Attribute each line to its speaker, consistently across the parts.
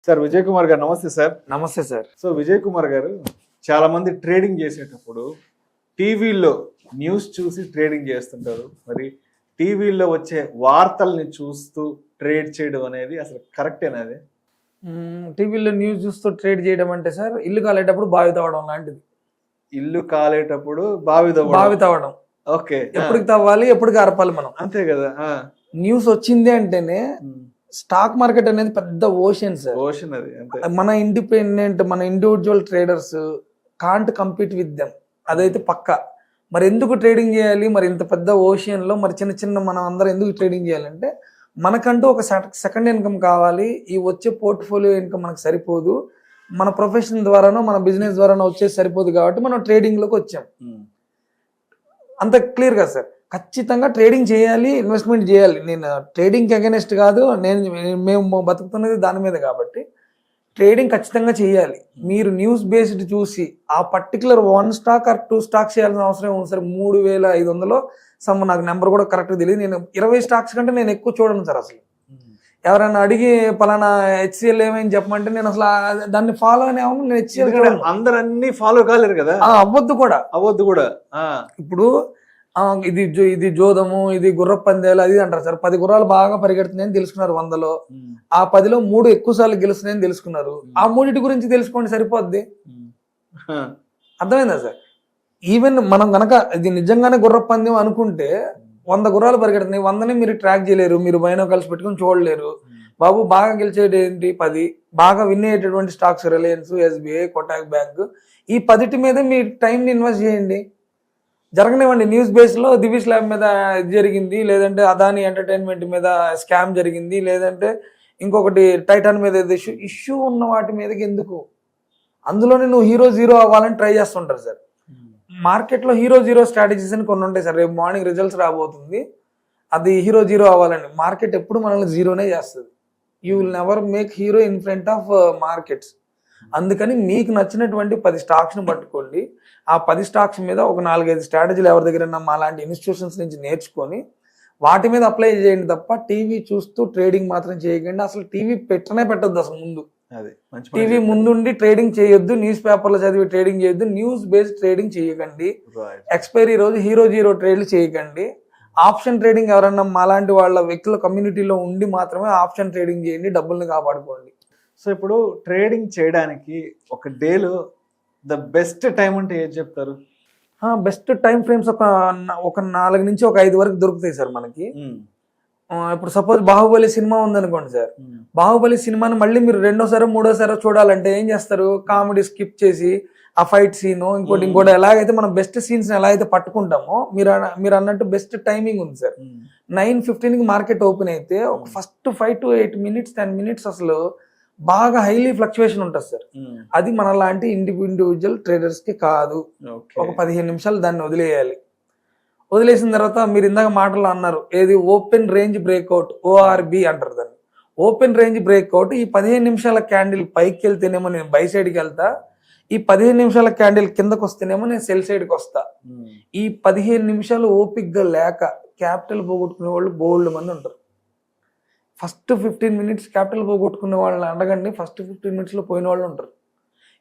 Speaker 1: Sir Vijay Kumar గారు నమస్తే sir.
Speaker 2: నమస్తే సార్.
Speaker 1: సో విజయ్ కుమార్ గారు చాలా మంది ట్రేడింగ్ చేసేటప్పుడు టీవీలో న్యూస్ చూసి ట్రేడింగ్ చేస్తుంటారు. మరి టీవీలో వచ్చే వార్తల్ని చూస్తూ ట్రేడ్ చేయడం అనేది అసలు కరెక్టేనా? అది
Speaker 2: టీవీలో న్యూస్ చూస్తూ ట్రేడ్ చేయడం అంటే సార్ ఇల్లు కాలేటప్పుడు బావి తవ్వడం లాంటిది.
Speaker 1: ఇల్లు కాలేటప్పుడు బావి
Speaker 2: తవ్వడం.
Speaker 1: ఓకే,
Speaker 2: ఎప్పటికి తవ్వాలి, ఎప్పటికి అరపాలి మనం,
Speaker 1: అంతే కదా.
Speaker 2: న్యూస్ వచ్చింది అంటేనే స్టాక్ మార్కెట్ అనేది పెద్ద ఓషన్ సార్.
Speaker 1: ఓషన్ అది అంతే.
Speaker 2: మన individual traders can't compete with them, అదైతే పక్క. మరి ఎందుకు ట్రేడింగ్ చేయాలి? మరి ఇంత పెద్ద ఓషన్ లో మరి చిన్న చిన్న మనం అందరం ఎందుకు ట్రేడింగ్ చేయాలంటే మనకంటూ ఒక సెకండ్ ఇన్కమ్ కావాలి. ఈ వచ్చే పోర్ట్ఫోలియో ఇన్కమ్ మనకు సరిపోదు, మన ప్రొఫెషన్ ద్వారానో మన బిజినెస్ ద్వారానో వచ్చేది సరిపోదు, కాబట్టి మనం ట్రేడింగ్ లోకి వచ్చాం. అంత క్లియర్ గా సార్. ఖచ్చితంగా ట్రేడింగ్ చేయాలి, ఇన్వెస్ట్మెంట్ చేయాలి. నేను ట్రేడింగ్కి అగెనెస్ట్ కాదు, మేము బతుకుతున్నది దాని మీద. కాబట్టి ట్రేడింగ్ ఖచ్చితంగా చేయాలి. మీరు న్యూస్ బేస్డ్ చూసి ఆ పర్టికులర్ 1 స్టాక్ ఆర్ 2 స్టాక్స్ చేయాల్సిన అవసరం ఉంది సార్. 3500 సమ్, నాకు నెంబర్ కూడా కరెక్ట్ తెలియదు. నేను 20 స్టాక్స్ కంటే నేను ఎక్కువ చూడను సార్. అసలు ఎవరైనా అడిగి పలానా హెచ్సిఎల్ ఏమైంది చెప్పమంటే నేను అసలు దాన్ని ఫాలో అనే నేను హెచ్సిఎల్
Speaker 1: అందరూ అన్ని ఫాలో కాలేరు కదా.
Speaker 2: అవ్వద్దు కూడా. ఇప్పుడు ఇది జోదము, ఇది గుర్ర పందేలు అది అంటారు సార్. 10 గుర్రాలు బాగా పరిగెడుతున్నాయని తెలుసుకున్నారు 100లో. ఆ 10లో 3 ఎక్కువ సార్లు గెలుస్తున్నాయని తెలుసుకున్నారు. ఆ 3 గురించి తెలుసుకోండి, సరిపోద్ది. అర్థమైందా సార్? ఈవెన్ మనం గనక ఇది నిజంగానే గుర్ర పందెం అనుకుంటే 100 గుర్రాలు పరిగెడుతున్నాయి, 100ని మీరు ట్రాక్ చేయలేరు, మీరు బైనోకల్స్ పెట్టుకుని చూడలేరు. బాబు బాగా గెలిచేది ఏంటి? 10 బాగా విన్ అయ్యేటటువంటి stocks Reliance, SBI, Kotak bank, ఈ 10 మీద మీ టైంని ఇన్వెస్ట్ చేయండి, జరగనివ్వండి. న్యూస్ బేస్లో దివిష్ ల్యాబ్ మీద జరిగింది, లేదంటే అదాని ఎంటర్టైన్మెంట్ మీద స్కామ్ జరిగింది, లేదంటే ఇంకొకటి టైటాన్ మీద ఇష్యూ ఉన్న వాటి మీదకి ఎందుకు? అందులోనే నువ్వు హీరో జీరో అవ్వాలని ట్రై చేస్తుంటారు సార్. మార్కెట్లో హీరో జీరో స్ట్రాటజీస్ అని కొన్ని ఉంటాయి సార్. రేపు మార్నింగ్ రిజల్ట్స్ రాబోతుంది, అది హీరో జీరో అవ్వాలని. మార్కెట్ ఎప్పుడు మనల్ని జీరోనే చేస్తుంది. You will never make hero in front of markets. అందుకని మీకు నచ్చినటువంటి 10 స్టాక్స్ని పట్టుకోండి. ఆ 10 స్టాక్స్ మీద ఒక 4-5 స్ట్రాటజీలు ఎవరి దగ్గర మా లాంటి ఇన్స్టిట్యూషన్స్ నుంచి నేర్చుకొని వాటి మీద అప్లై చేయండి తప్ప టీవీ చూస్తూ ట్రేడింగ్ మాత్రం చేయకండి. అసలు టీవీ పెట్టొద్దు అసలు. ముందు టీవీ ముందుండి ట్రేడింగ్ చేయొద్దు, న్యూస్ పేపర్లో చదివి ట్రేడింగ్ చేయొద్దు, న్యూస్ బేస్డ్ ట్రేడింగ్ చేయకండి, ఎక్స్పైరీ రోజు హీరో జీరో ట్రేడ్లు చేయకండి. ఆప్షన్ ట్రేడింగ్ ఎవరన్నా మాలాంటి వాళ్ళ వ్యక్తుల కమ్యూనిటీలో ఉండి మాత్రమే ఆప్షన్ ట్రేడింగ్ చేయండి, డబ్బుల్ని కాపాడుకోండి.
Speaker 1: సో ఇప్పుడు ట్రేడింగ్ చేయడానికి ఒక డేలో ద బెస్ట్ టైం అంటే ఏం చెప్తారు?
Speaker 2: బెస్ట్ టైం ఫ్రేమ్స్ ఒక 4 నుంచి ఒక 5 వరకు దొరుకుతాయి సార్ మనకి. ఇప్పుడు సపోజ్ బాహుబలి సినిమా ఉందనుకోండి సార్. బాహుబలి సినిమాని మళ్ళీ మీరు 2వ సారో 3వ సారో చూడాలంటే ఏం చేస్తారు? కామెడీ స్కిప్ చేసి ఆ ఫైట్ సీన్ ఇంకోటి ఎలాగైతే మనం బెస్ట్ సీన్స్ ఎలా అయితే పట్టుకుంటామో మీరు అన్నట్టు బెస్ట్ టైమింగ్ ఉంది సార్. 9:15కి మార్కెట్ ఓపెన్ అయితే ఒక ఫస్ట్ 5 to 8 minutes 10 minutes అసలు బాగా హైలీ ఫ్లక్చువేషన్ ఉంటుంది సార్. అది మన లాంటి ఇండివిజువల్ ట్రేడర్స్ కి కాదు. ఒక 15 నిమిషాలు దాన్ని వదిలేయాలి. వదిలేసిన తర్వాత మీరు ఇందాక మాటలు అన్నారు, ఏది ఓపెన్ రేంజ్ బ్రేక్అవుట్, ఓఆర్బి అంటారు దాన్ని. Open range breakout. ఈ 15 నిమిషాల క్యాండిల్ పైకి వెళ్తేనేమో నేను బై సైడ్కి వెళ్తా, ఈ 15 నిమిషాల క్యాండిల్ కిందకు వస్తేనేమో నేను సెల్ సైడ్కి వస్తా. ఈ 15 నిమిషాలు ఓపిక్గా లేక క్యాపిటల్ పోగొట్టుకునే వాళ్ళు బోల్డ్ మంది ఉంటారు. ఫస్ట్ 15 minutes క్యాపిటల్ పోగొట్టుకునే వాళ్ళని అడగండి, ఫస్ట్ 15 minutesలో పోయిన వాళ్ళు ఉంటారు.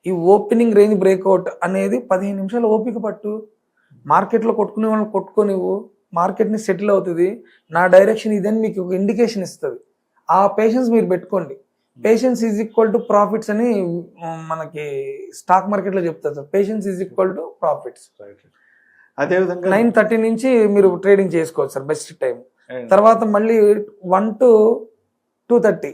Speaker 2: ఈ ఓపెనింగ్ రేంజ్ బ్రేక్అవుట్ అనేది 15 నిమిషాలు ఓపిక పట్టు. మార్కెట్లో కొట్టుకునే వాళ్ళని కొట్టుకోనివ్వు, మార్కెట్ని సెటిల్ అవుతుంది. నా డైరెక్షన్ ఇదని మీకు ఒక ఇండికేషన్ ఇస్తుంది. ఆ పేషెన్స్ మీరు పెట్టుకోండి. Patience is equal to profits అని మనకి స్టాక్ మార్కెట్లో చెప్తారు sir. Patience is equal to profits.
Speaker 1: అదేవిధంగా
Speaker 2: 9:30 నుంచి మీరు ట్రేడింగ్ చేసుకోవచ్చు సార్, బెస్ట్ టైం. తర్వాత మళ్ళీ 1 to 2:30,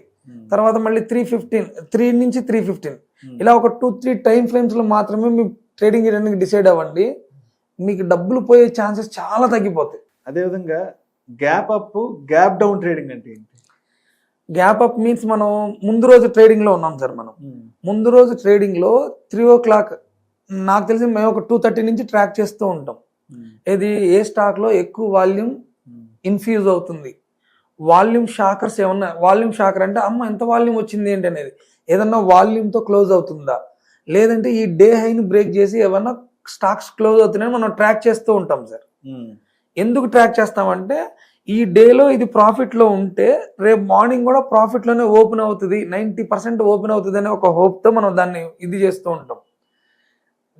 Speaker 2: తర్వాత మళ్ళీ 3 నుంచి 3:15, ఇలా ఒక 2-3 టైం ఫ్రేమ్స్ లో మాత్రమే మీరు ట్రేడింగ్ చేయడానికి డిసైడ్ అవ్వండి. మీకు డబ్బులు పోయే ఛాన్సెస్ చాలా తగ్గిపోతాయి.
Speaker 1: అదేవిధంగా gap up, gap down trading అంటే ఏంటి?
Speaker 2: గ్యాప్ అప్ మీన్స్ మనం ముందు రోజు ట్రేడింగ్ లో ఉన్నాం సార్. మనం ముందు రోజు ట్రేడింగ్ లో 3 o'clock నాకు తెలిసి మేము ఒక 2:30 నుంచి ట్రాక్ చేస్తూ ఉంటాం. ఇది ఏ స్టాక్ లో ఎక్కువ వాల్యూమ్ ఇన్ఫ్యూజ్ అవుతుంది, వాల్యూమ్ షాకర్స్ ఏమన్నా. వాల్యూమ్ షాకర్ అంటే అమ్మ ఎంత వాల్యూమ్ వచ్చింది ఏంటి అనేది, ఏదన్నా వాల్యూమ్తో క్లోజ్ అవుతుందా, లేదంటే ఈ డే హైని బ్రేక్ చేసి ఏమన్నా స్టాక్స్ క్లోజ్ అవుతున్నాయని మనం ట్రాక్ చేస్తూ ఉంటాం సార్. ఎందుకు ట్రాక్ చేస్తామంటే ఈ డేలో ఇది ప్రాఫిట్లో ఉంటే రేపు మార్నింగ్ కూడా ప్రాఫిట్లోనే ఓపెన్ అవుతుంది, 90% ఓపెన్ అవుతుంది అనే ఒక హోప్తో మనం దాన్ని ఇది చేస్తూ ఉంటాం.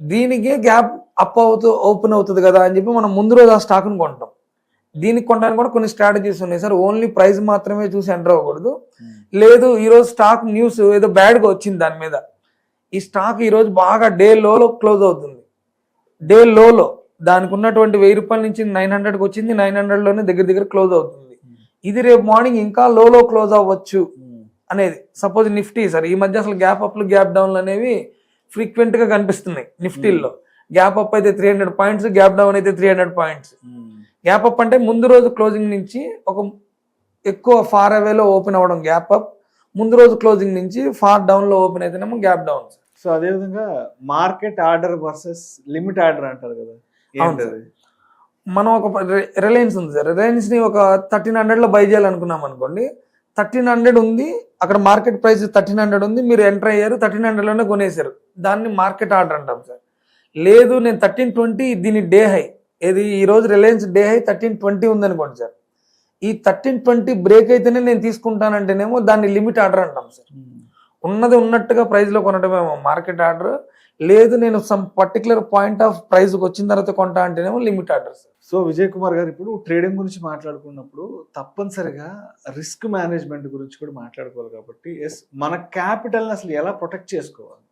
Speaker 2: దీనికే గ్యాప్ అప్ ఓపెన్ అవుతుంది కదా అని చెప్పి మనం ముందు రోజు ఆ స్టాక్ను కొంటాం. దీనికి కొనడానికి కూడా కొన్ని స్ట్రాటజీస్ ఉన్నాయి సార్. ఓన్లీ ప్రైస్ మాత్రమే చూసి ఎంటర్ అవ్వకూడదు. లేదు ఈరోజు స్టాక్ న్యూస్ ఏదో బ్యాడ్గా వచ్చింది దాని మీద, ఈ స్టాక్ ఈరోజు బాగా డే లోలో క్లోజ్ అవుతుంది, డే లోలో దానికి ఉన్నటువంటి 1000 రూపాయల నుంచి 900కి వచ్చింది, 900లోనే దగ్గర క్లోజ్ అవుతుంది. ఇది రేపు మార్నింగ్ ఇంకా లోలో క్లోజ్ అవ్వచ్చు అనేది. సపోజ్ నిఫ్టీ సార్ ఈ మధ్య అసలు గ్యాప్ అప్లు గ్యాప్ డౌన్లు అనేవి ఫ్రీక్వెంట్గా కనిపిస్తున్నాయి. నిఫ్టీల్లో గ్యాప్ అప్ అయితే 300 పాయింట్స్, గ్యాప్ డౌన్ అయితే 300 పాయింట్స్. గ్యాప్ అప్ అంటే ముందు రోజు క్లోజింగ్ నుంచి ఒక ఎక్కువ ఫార్ అవేలో ఓపెన్ అవ్వడం గ్యాప్ అప్, ముందు రోజు క్లోజింగ్ నుంచి ఫార్ డౌన్లో ఓపెన్ అయితేనేమో గ్యాప్ డౌన్.
Speaker 1: సో అదేవిధంగా market order versus limit order అంటారు కదా, ఏంటది?
Speaker 2: మనం ఒక రిలయన్స్ ఉంది సార్, రిలయన్స్ని ఒక 1300లో బై చేయాలనుకున్నాం అనుకోండి, 1300 ఉంది అక్కడ, మార్కెట్ ప్రైస్ 1300 ఉంది, మీరు ఎంటర్ అయ్యారు 1300లోనే కొనేసారు, దాన్ని మార్కెట్ ఆర్డర్ అంటాం సార్. లేదు నేను 1320 దీని డే హై, ఏది ఈరోజు రిలయన్స్ డే హై 1320 ఉందనుకోండి సార్, ఈ 1320 బ్రేక్ అయితేనే నేను తీసుకుంటానంటేనేమో దాన్ని లిమిట్ ఆర్డర్ అంటాం సార్. ఉన్నది ఉన్నట్టుగా ప్రైస్లో కొనడమేమో మార్కెట్ ఆర్డర్, లేదు నేను సమ్ పర్టికులర్ పాయింట్ ఆఫ్ ప్రైస్కి వచ్చిన తర్వాత కొంటా అంటేనేమో limit order sir.
Speaker 1: So Vijay Kumar గారు, ఇప్పుడు ట్రేడింగ్ గురించి మాట్లాడుకున్నప్పుడు తప్పనిసరిగా రిస్క్ మేనేజ్మెంట్ గురించి కూడా మాట్లాడుకోవాలి కాబట్టి, ఎస్ మన క్యాపిటల్ని అసలు ఎలా ప్రొటెక్ట్ చేసుకోవాలి?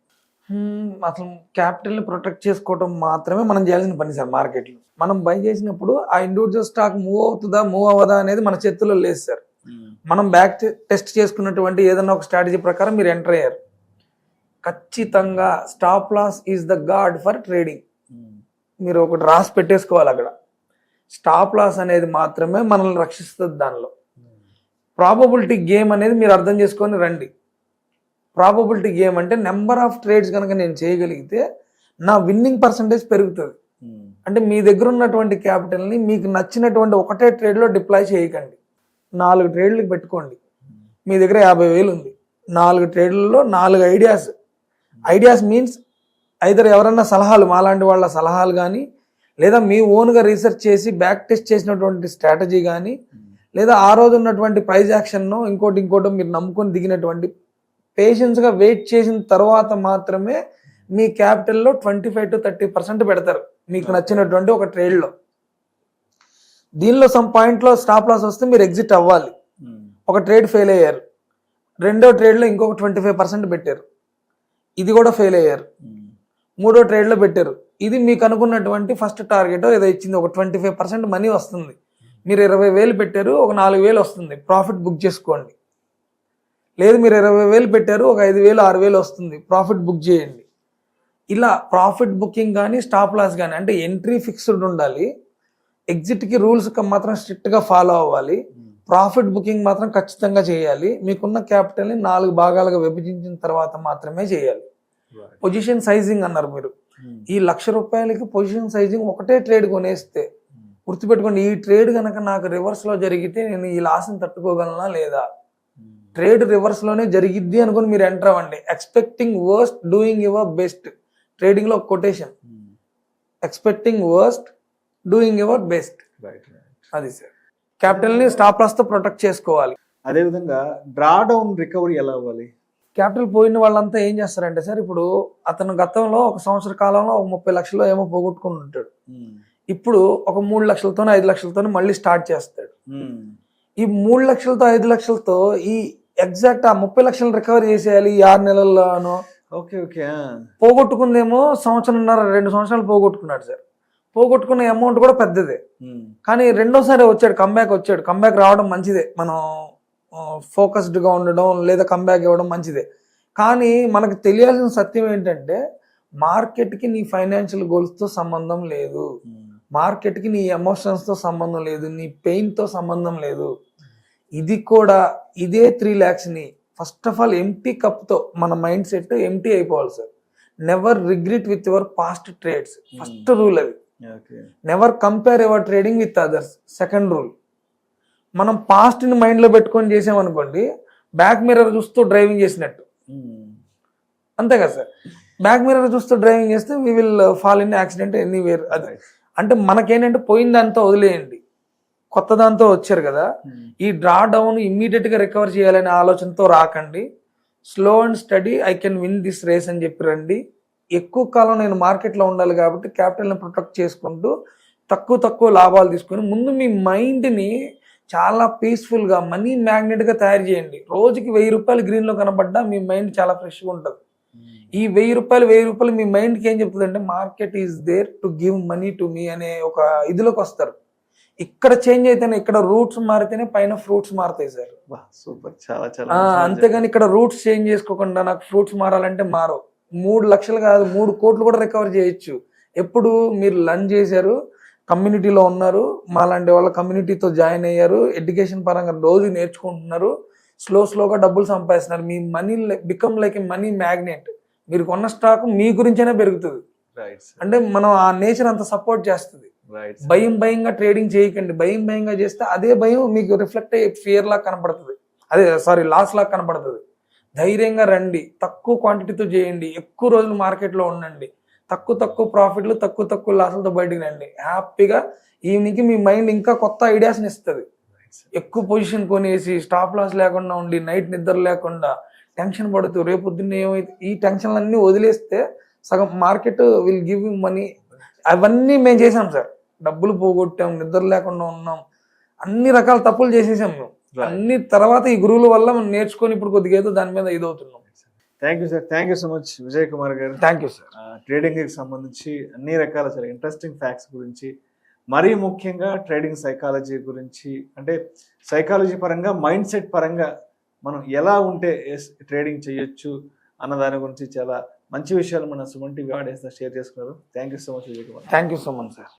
Speaker 2: అసలు క్యాపిటల్ని ప్రొటెక్ట్ చేసుకోవడం మాత్రమే మనం చేయాల్సిన పని సార్. మార్కెట్లో మనం బై చేసినప్పుడు ఆ ఇండివిజువల్ స్టాక్ మూవ్ అవుతుందా మూవ్ అవ్వదా అనేది మన చేతుల్లో లేదు సార్. మనం బ్యాక్ టెస్ట్ చేసుకున్నటువంటి ఏదైనా ఒక స్ట్రాటజీ ప్రకారం మీరు ఎంటర్ అయ్యారు, ఖచ్చితంగా stop loss is the god for trading. మీరు ఒకటి రాసి పెట్టేసుకోవాలి అక్కడ, స్టాప్ లాస్ అనేది మాత్రమే మనల్ని రక్షిస్తుంది. దానిలో ప్రాబబిలిటీ గేమ్ అనేది మీరు అర్థం చేసుకొని రండి. ప్రాబబిలిటీ గేమ్ అంటే నెంబర్ ఆఫ్ ట్రేడ్స్ కనుక నేను చేయగలిగితే నా విన్నింగ్ పర్సంటేజ్ పెరుగుతుంది. అంటే మీ దగ్గర ఉన్నటువంటి క్యాపిటల్ని మీకు నచ్చినటువంటి ఒకటే ట్రేడ్లో డిప్లాయ్ చేయకండి, 4 ట్రేడ్లకు పెట్టుకోండి. మీ దగ్గర 50,000 ఉంది, 4 ట్రేడ్లలో 4 ఐడియాస్ మీన్స్ ఐదర్ ఎవరన్నా సలహాలు, మాలాంటి వాళ్ళ సలహాలు కానీ, లేదా మీ ఓన్గా రీసెర్చ్ చేసి బ్యాక్ టెస్ట్ చేసినటువంటి స్ట్రాటజీ కానీ, లేదా ఆ రోజు ఉన్నటువంటి ప్రైజ్ యాక్షన్ను ఇంకోటో మీరు నమ్ముకొని దిగినటువంటి, పేషెన్స్గా వెయిట్ చేసిన తర్వాత మాత్రమే మీ క్యాపిటల్లో 25 to 30% పెడతారు మీకు నచ్చినటువంటి ఒక ట్రేడ్లో. దీనిలో సమ్ పాయింట్లో స్టాప్ లాస్ వస్తే మీరు ఎగ్జిట్ అవ్వాలి. ఒక ట్రేడ్ ఫెయిల్ అయ్యారు, రెండో ట్రేడ్లో ఇంకొక 25% పెట్టారు, ఇది కూడా ఫెయిల్ అయ్యారు, మూడో ట్రేడ్లో పెట్టారు, ఇది మీకు అనుకున్నటువంటి ఫస్ట్ టార్గెట్ ఏదో ఇచ్చింది, ఒక 25% మనీ వస్తుంది. మీరు 20,000 పెట్టారు, ఒక 4,000 వస్తుంది, ప్రాఫిట్ బుక్ చేసుకోండి. లేదు మీరు 20,000 పెట్టారు, ఒక 5,000 6,000 వస్తుంది, ప్రాఫిట్ బుక్ చేయండి. ఇలా ప్రాఫిట్ బుకింగ్ కానీ స్టాప్ లాస్ కానీ, అంటే ఎంట్రీ ఫిక్స్డ్ ఉండాలి, ఎగ్జిట్కి రూల్స్ మాత్రం స్ట్రిక్ట్గా ఫాలో అవ్వాలి, ప్రాఫిట్ బుకింగ్ మాత్రం ఖచ్చితంగా చేయాలి. మీకున్న క్యాపిటల్ని 4 భాగాలుగా విభజించిన తర్వాత మాత్రమే చేయాలి. పొజిషన్ సైజింగ్ అన్నారు మీరు, ఈ ₹1,00,000 పొజిషన్ సైజింగ్ ఒకటే ట్రేడ్ కొనేస్తే గుర్తుపెట్టుకోండి, ఈ ట్రేడ్ కనుక నాకు రివర్స్లో జరిగితే నేను ఈ లాస్ని తట్టుకోగలనా లేదా, ట్రేడ్ రివర్స్లోనే జరిగిద్ది అనుకుని మీరు ఎంటర్ అవ్వండి. Expecting worst doing your best, ట్రేడింగ్లో ఒక quotation, expecting worst doing your best. అది సార్, క్యాపిటల్ని స్టాప్ లాస్తో ప్రొటెక్ట్ చేసుకోవాలి.
Speaker 1: అదేవిధంగా డ్రా డౌన్ రికవరీ ఎలా అవ్వాలి?
Speaker 2: క్యాపిటల్ పోయిన వాళ్ళంతా ఏం చేస్తారంటే సార్, ఇప్పుడు అతను గతంలో 1 సంవత్సర కాలంలో ఒక 30 లక్షలు ఏమో పోగొట్టుకుని ఉంటాడు, ఇప్పుడు ఒక 3 లక్షలతోనో 5 లక్షలతోనో మళ్ళీ స్టార్ట్ చేస్తాడు. ఈ 3 లక్షలతో 5 లక్షలతో ఈ ఎగ్జాక్ట్ ఆ 30 లక్షలు రికవరీ చేసేయాలి ఈ 6 నెలల్లోనో. పోగొట్టుకుందేమో 1.5-2 సంవత్సరాలు పోగొట్టుకున్నాడు సార్, పోగొట్టుకున్న అమౌంట్ కూడా పెద్దదే, కానీ రెండోసారి వచ్చాడు, కంబ్యాక్ రావడం మంచిదే, మనం ఫోకస్డ్గా ఉండడం లేదా కంబ్యాక్ ఇవ్వడం మంచిదే. కానీ మనకు తెలియాల్సిన సత్యం ఏంటంటే, మార్కెట్కి నీ ఫైనాన్షియల్ గోల్స్తో సంబంధం లేదు, మార్కెట్కి నీ ఎమోషన్స్తో సంబంధం లేదు, నీ పెయిన్తో సంబంధం లేదు. ఇది కూడా ఇదే 3 lakhsని ఫస్ట్ ఆఫ్ ఆల్ ఎంటీ కప్తో మన మైండ్ సెట్ ఎంటీ అయిపోవాలి sir. Never regret with your past trades, first rule అది. Never compare your trading with others, second rule. మనం పాస్ట్ని మైండ్లో పెట్టుకొని చేసామనుకోండి, బ్యాక్ మిర్రర్ చూస్తూ డ్రైవింగ్ చేసినట్టు, అంతే కదా సార్. బ్యాక్ మిర్రర్ చూస్తూ డ్రైవింగ్ చేస్తే we will fall in accident anywhere. అది అంటే మనకేంటంటే పోయిన దాంతో వదిలేయండి, కొత్త దాంతో వచ్చారు కదా, ఈ డ్రా డౌన్ ఇమ్మీడియట్ గా రికవర్ చేయాలనే ఆలోచనతో రాకండి. Slow and steady I can win this race అని చెప్పి రండి. ఎక్కువ కాలం నేను మార్కెట్లో ఉండాలి కాబట్టి క్యాపిటల్ని ప్రొటెక్ట్ చేసుకుంటూ తక్కువ లాభాలు తీసుకొని ముందు మీ మైండ్ని చాలా పీస్ఫుల్గా మనీ మ్యాగ్నెట్గా తయారు చేయండి. రోజుకి 1000 రూపాయలు గ్రీన్లో కనబడ్డా మీ మైండ్ చాలా ఫ్రెష్గా ఉంటుంది. ఈ 1000 రూపాయలు మీ మైండ్కి ఏం చెప్తుంది అంటే market is there to give money to me అనే ఒక ఇదిలోకి వస్తారు. ఇక్కడ చేంజ్ అయితేనే, ఇక్కడ రూట్స్ మారితేనే పైన ఫ్రూట్స్ మారుతాయి సార్.
Speaker 1: సూపర్, చాలా చాలా
Speaker 2: అంతేగాని ఇక్కడ రూట్స్ చేంజ్ చేసుకోకుండా నాకు ఫ్రూట్స్ మారాలంటే మారవు. 3 లక్షలు కాదు 3 కోట్లు కూడా రికవర్ చేయొచ్చు. ఎప్పుడు మీరు లర్న్ చేశారు, కమ్యూనిటీలో ఉన్నారు, మాలాంటి వాళ్ళ కమ్యూనిటీతో జాయిన్ అయ్యారు, ఎడ్యుకేషన్ పరంగా రోజు నేర్చుకుంటున్నారు, స్లోగా డబ్బులు సంపాదిస్తున్నారు. మీ money become like a money magnet. మీరు కొన్న స్టాక్ మీ గురించైనా పెరుగుతుంది. అంటే మనం ఆ నేచర్ అంత సపోర్ట్ చేస్తుంది. భయంగా ట్రేడింగ్ చేయకండి. భయంగా చేస్తే అదే భయం మీకు రిఫ్లెక్ట్ అయ్యే ఫియర్ లాగా కనపడుతుంది, లాస్ లాగా కనపడుతుంది. ధైర్యంగా రండి, తక్కువ క్వాంటిటీతో చేయండి, ఎక్కువ రోజులు మార్కెట్లో ఉండండి, తక్కువ ప్రాఫిట్లు తక్కువ లాసులతో బయటికి రండి. హ్యాపీగా ఈవినింగ్కి మీ మైండ్ ఇంకా కొత్త ఐడియాస్ని ఇస్తుంది. ఎక్కువ పొజిషన్ కొనేసి స్టాప్ లాస్ లేకుండా ఉండి నైట్ నిద్ర లేకుండా టెన్షన్ పడుతూ రేపొద్దున్న ఏమైతే ఈ టెన్షన్లన్నీ వదిలేస్తే సగం market will give you money. అవన్నీ మేము చేసాం సార్. డబ్బులు పోగొట్టాం, నిద్ర లేకుండా ఉన్నాం, అన్ని రకాల తప్పులు చేసేసాం మేము. అన్ని తర్వాత ఈ గురువుల వల్ల మనం నేర్చుకొని ఇప్పుడు కొద్దిగా ఏదో దాని మీద ఇదవుతున్నాం.
Speaker 1: Thank you sir, thank you so much Vijay Kumar garu.
Speaker 2: Thank you sir.
Speaker 1: ట్రేడింగ్కి సంబంధించి అన్ని రకాల చాలా ఇంట్రెస్టింగ్ ఫ్యాక్ట్స్ గురించి, మరీ ముఖ్యంగా ట్రేడింగ్ సైకాలజీ గురించి, అంటే సైకాలజీ పరంగా మైండ్ సెట్ పరంగా మనం ఎలా ఉంటే ట్రేడింగ్ చేయొచ్చు అన్న దాని గురించి చాలా మంచి విషయాలు మన సుమన్ టీవీ ఆడియన్స్ షేర్ చేసుకున్నారు. Thank you so much Vijay Kumar.
Speaker 2: Thank you so much sir.